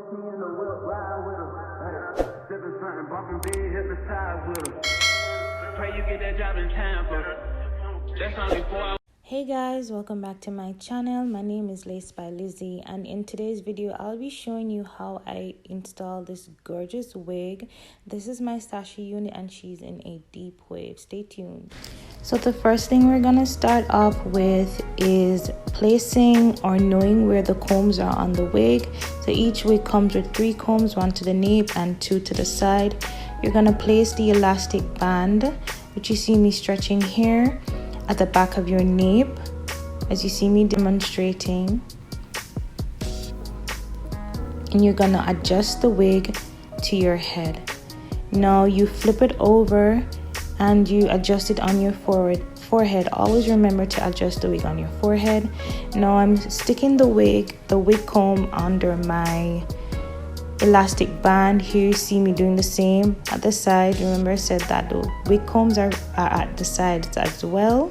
She in the whip, ride with her. Hey, sipping something, bumping big, hypnotized with her. Pray you get that job in time for. That's only 4 hours. Hey guys, welcome back to my channel. My name is Liszy by Lizzy, and in today's video I'll be showing you how I install this gorgeous wig. This is my Sashi unit and she's in a deep wave. Stay tuned. So the first thing we're gonna start off with is placing or knowing where the combs are on the wig. So each wig comes with 3 combs, 1 to the nape and 2 to the side. You're gonna place the elastic band, which you see me stretching here, at the back of your nape, as you see me demonstrating, and you're gonna adjust the wig to your head. Now you flip it over and you adjust it on your forehead. Always remember to adjust the wig on your forehead. Now I'm sticking the wig comb under my elastic band. Here you see me doing the same at the side. Remember I said that the wig combs are at the sides as well,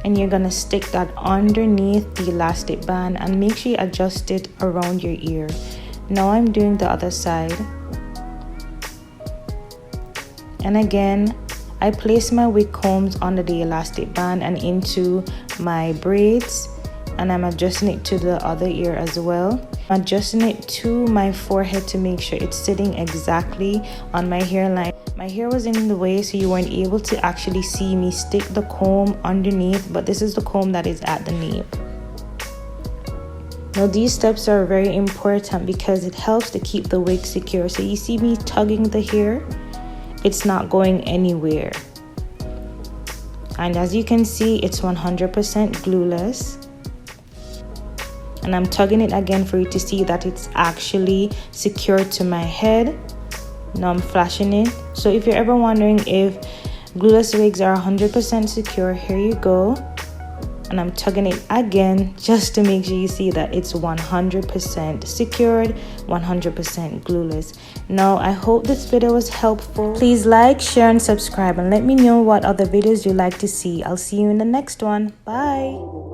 and you're gonna stick that underneath the elastic band and make sure you adjust it around your ear. Now I'm doing the other side, and again I place my wig combs under the elastic band and into my braids, and I'm adjusting it to the other ear as well. I'm adjusting it to my forehead to make sure it's sitting exactly on my hairline. My hair was in the way, so you weren't able to actually see me stick the comb underneath, but this is the comb that is at the nape. Now these steps are very important because it helps to keep the wig secure. So you see me tugging the hair, it's not going anywhere. And as you can see, it's 100% glueless. And I'm tugging it again for you to see that it's actually secured to my head. Now I'm flashing it. So if you're ever wondering if glueless wigs are 100% secure, here you go. And I'm tugging it again just to make sure you see that it's 100% secured, 100% glueless. Now I hope this video was helpful. Please like, share and subscribe, and let me know what other videos you'd like to see. I'll see you in the next one. Bye.